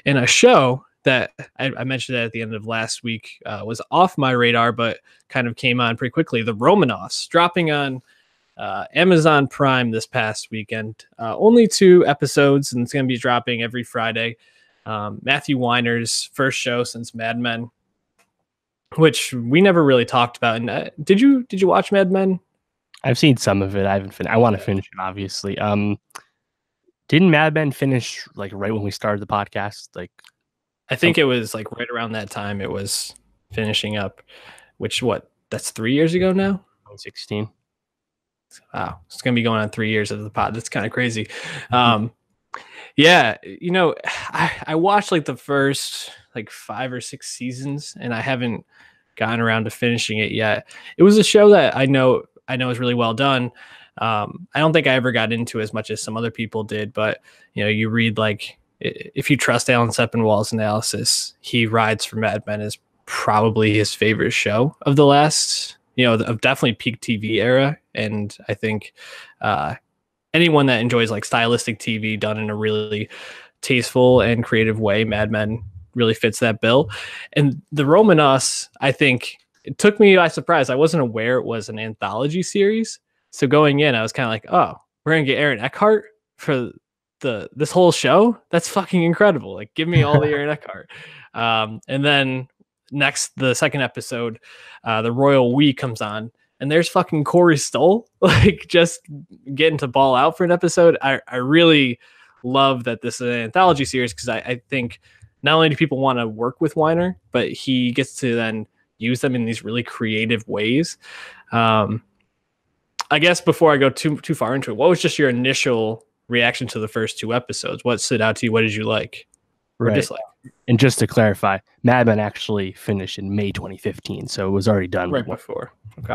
And a show that I mentioned that at the end of last week was off my radar, but kind of came on pretty quickly. The Romanoffs dropping on Amazon Prime this past weekend. Only 2 episodes, and it's going to be dropping every Friday. Matthew Weiner's first show since Mad Men, which we never really talked about. And did you watch Mad Men? I've seen some of it. I haven't finished. I want to finish it, obviously. Didn't Mad Men finish like right when we started the podcast? Like, I think it was like right around that time it was finishing up, which that's 3 years ago now? 2016. Wow. It's going to be going on 3 years of the pod. That's kind of crazy. Yeah, I watched like the first like 5 or 6 seasons, and I haven't gotten around to finishing it yet. It was a show that I know is really well done. I don't think I ever got into as much as some other people did, but you read like, if you trust Alan Sepinwall's analysis, he rides for Mad Men is probably his favorite show of the last, of definitely peak TV era. And I think anyone that enjoys like stylistic TV done in a really tasteful and creative way, Mad Men really fits that bill. And the Romanoffs, I think it took me by surprise. I wasn't aware it was an anthology series. So going in, I was kind of like, oh, we're going to get Aaron Eckhart for this whole show? That's fucking incredible. Like, give me all the Aaron Eckhart. And then the second episode, the Royal We comes on, and there's fucking Corey Stoll, like just getting to ball out for an episode. I really love that this is an anthology series, because I think not only do people want to work with Weiner, but he gets to then use them in these really creative ways. I guess before I go too far into it, what was just your initial reaction to the first 2 episodes? What stood out to you? What did you like or dislike? And just to clarify, Mad Men actually finished in May 2015, so it was already done right before. Okay.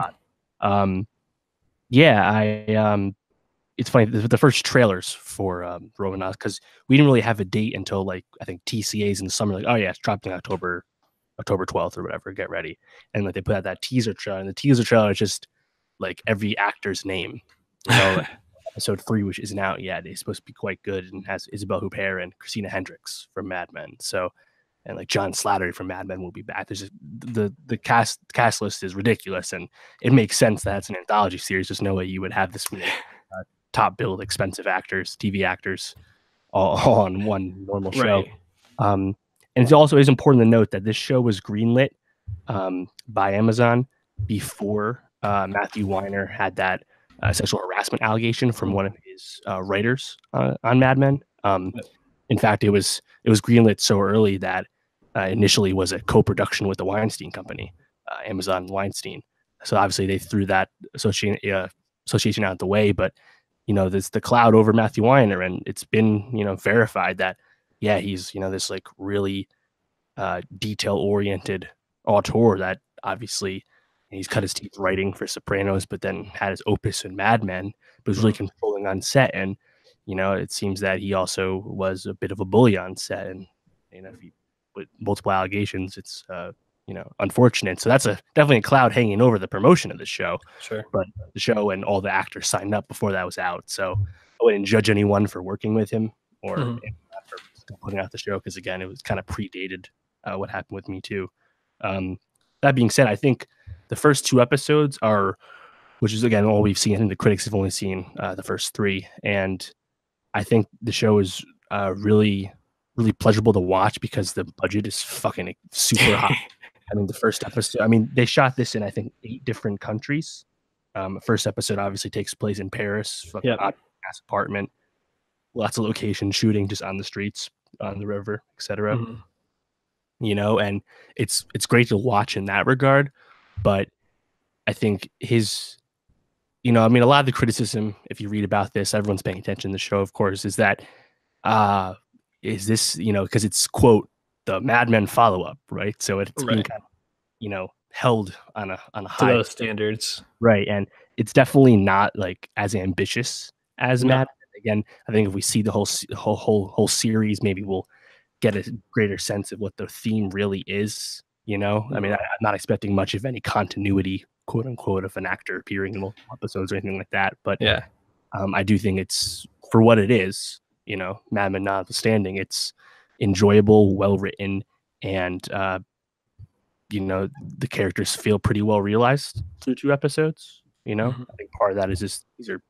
It's funny, the first trailers for Romanoffs, because we didn't really have a date until like I think TCA's in the summer, like, oh yeah, it's dropping October 12th or whatever, get ready. And like they put out that teaser trailer, and the teaser trailer is just like every actor's name. Like episode 3, which isn't out yet, is supposed to be quite good and has Isabelle Huppert and Christina Hendricks from Mad Men. So, and like John Slattery from Mad Men will be back. There's just, the cast list is ridiculous, and it makes sense that it's an anthology series. There's no way you would have this many top billed, expensive actors, TV actors, all on one normal show. Right. And it also is important to note that this show was greenlit by Amazon before Matthew Weiner had that sexual harassment allegation from one of his writers on Mad Men. In fact, it was greenlit so early that initially was a co-production with the Weinstein Company, Amazon Weinstein. So obviously they threw that association out the way, but there's the cloud over Matthew Weiner, and it's been verified that he's this like really detail-oriented auteur that obviously he's cut his teeth writing for Sopranos, but then had his opus in Mad Men, but was really controlling on set. And, it seems that he also was a bit of a bully on set. And, if you put multiple allegations, it's, unfortunate. So that's definitely a cloud hanging over the promotion of the show. Sure. But the show and all the actors signed up before that was out. So I wouldn't judge anyone for working with him or for putting out the show, because, again, it was kind of predated what happened with Me Too. That being said, I think the first 2 episodes which is, again, all we've seen. I think the critics have only seen the first 3. And I think the show is really, really pleasurable to watch because the budget is fucking super high. I mean, the first episode, they shot this in, I think, 8 different countries. First episode obviously takes place in Paris, fucking ass apartment, lots of location shooting just on the streets, on the river, etc. And it's great to watch in that regard. But I think his, a lot of the criticism, if you read about this, everyone's paying attention to the show, of course, is that, is this, because it's, quote, the Mad Men follow-up, right? So it's being kind of, held on a high, to those standards. Right. And it's definitely not like as ambitious as Mad Men. Again, I think if we see the whole series, maybe we'll get a greater sense of what the theme really is. I'm not expecting much of any continuity, quote unquote, of an actor appearing in multiple episodes or anything like that. But I do think it's, for what it is, Mad Men notwithstanding, it's enjoyable, well written, and the characters feel pretty well realized through 2 episodes. I think part of that is just these are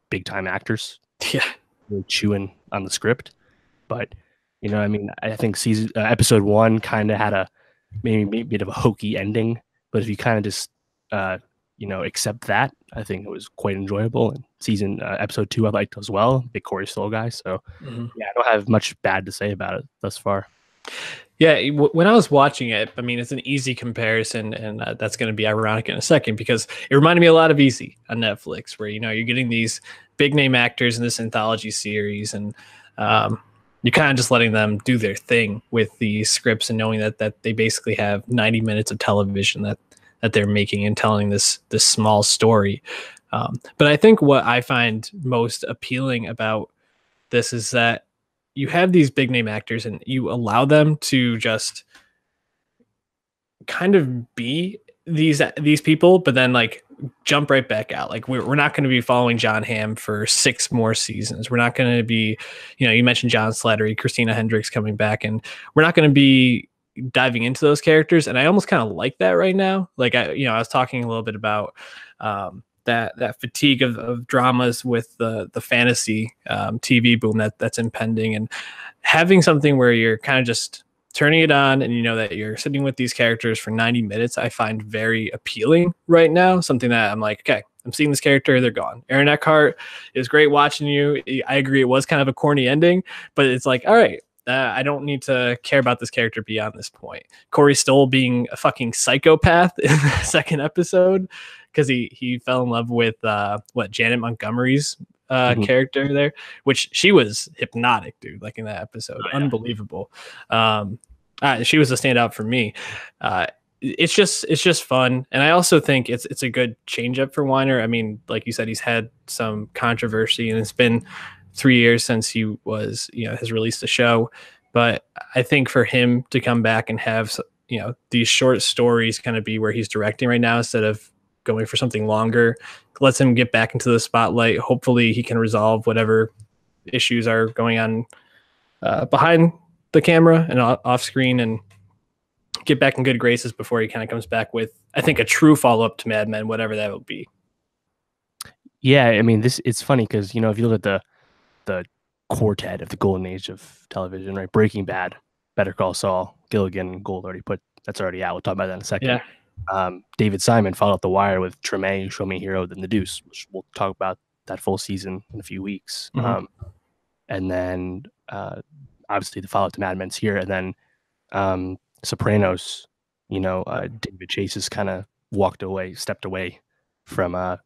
big time actors, Yeah. really chewing on the script. But I mean, I think episode 1 kind of had a maybe a bit of a hokey ending, but if you kind of just accept that, I think it was quite enjoyable. And episode 2 I liked as well. Big Corey Stoll guy, so yeah, I don't have much bad to say about it thus far. Yeah, when I was watching it, I mean, it's an easy comparison, and that's going to be ironic in a second because it reminded me a lot of Easy on Netflix, where you're getting these big name actors in this anthology series, and you're kind of just letting them do their thing with the scripts and knowing that they basically have 90 minutes of television that they're making and telling this small story. But I think what I find most appealing about this is that you have these big name actors and you allow them to just kind of be these people, but then like jump right back out. Like we're not going to be following John Hamm for 6 more seasons. We're not going to be, you mentioned John Slattery, Christina Hendricks coming back, and we're not going to be diving into those characters. And I almost kind of like that right now. Like I was talking a little bit about that fatigue of dramas with the fantasy TV boom that's impending, and having something where you're kind of just turning it on and that you're sitting with these characters for 90 minutes, I find very appealing right now. Something that I'm like, okay, I'm seeing this character, they're gone. Aaron Eckhart, is great watching you. I agree, it was kind of a corny ending, but it's like, all right, I don't need to care about this character beyond this point. Corey Stoll being a fucking psychopath in the second episode because he fell in love with Janet Montgomery's character there, which she was hypnotic, dude. Like in that episode, unbelievable. She was a standout for me. It's just fun, and I also think it's a good change up for Weiner. I mean, like you said, he's had some controversy, and it's been 3 years since he was has released a show. But I think for him to come back and have these short stories kind of be where he's directing right now instead of going for something longer, lets him get back into the spotlight. Hopefully he can resolve whatever issues are going on behind the camera and off screen and get back in good graces before he kind of comes back with, I think, a true follow-up to Mad Men, whatever that will be. Yeah, I mean, it's funny because, if you look at the quartet of the golden age of television, right? Breaking Bad, Better Call Saul, Gilligan, Gold that's already out. We'll talk about that in a second. Yeah. David Simon followed up The Wire with Treme, Show Me a Hero, then The Deuce, which we'll talk about that full season in a few weeks. And then obviously the follow-up to Mad Men's here, and then Sopranos, David Chase has kind of stepped away from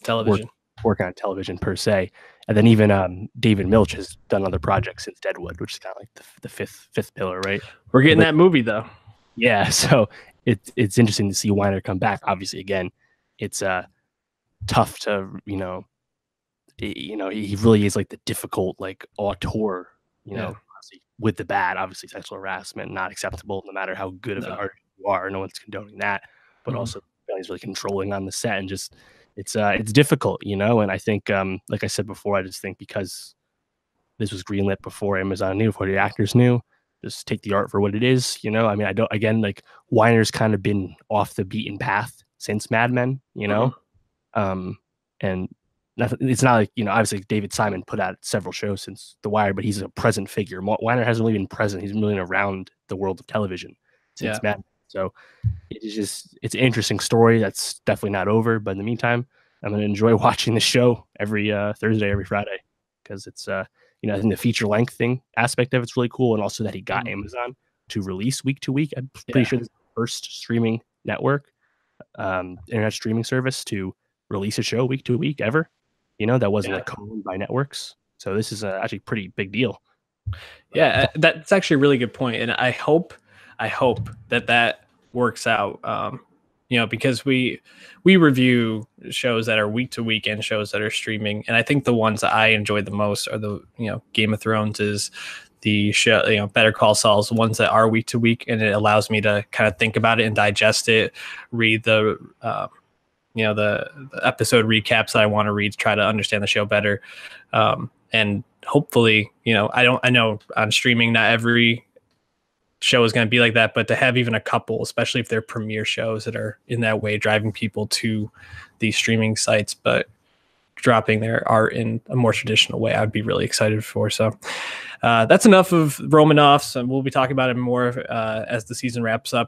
television. Working on television per se. And then even David Milch has done other projects since Deadwood, which is kind of like the fifth pillar, right? We're getting that movie though. Yeah, so it's interesting to see Weiner come back. Obviously, again, it's tough to he really is like the difficult like auteur, with the bad. Obviously, sexual harassment not acceptable, no matter how good of an artist you are. No one's condoning that, but also he's really controlling on the set, and just it's difficult, and I think like I said before, I just think because this was greenlit before Amazon knew, before the actors knew, just take the art for what it is. I mean, I don't, again, like Weiner's kind of been off the beaten path since Mad Men, and it's not like, obviously David Simon put out several shows since The Wire, but he's a present figure. Weiner hasn't really been present. He's really been around the world of television since Mad Men. So it's an interesting story that's definitely not over. But in the meantime, I'm going to enjoy watching the show every Thursday, every Friday, because it's, I think the feature length thing aspect of it's really cool. And also that he got Amazon to release week to week. I'm pretty sure this is the first streaming network, internet streaming service to release a show week to week ever, that wasn't like owned by networks. So this is actually a pretty big deal. Yeah, that's actually a really good point. And I hope that works out. Because we review shows that are week to week and shows that are streaming. And I think the ones that I enjoy the most are the, Game of Thrones is the show, Better Call Saul's ones that are week to week. And it allows me to kind of think about it and digest it, read the episode recaps that I want to read to try to understand the show better. And hopefully, I know on streaming, not every show is going to be like that, but to have even a couple, especially if they're premiere shows that are in that way driving people to these streaming sites, but dropping their art in a more traditional way, I'd be really excited for. So that's enough of Romanoffs, and we'll be talking about it more as the season wraps up.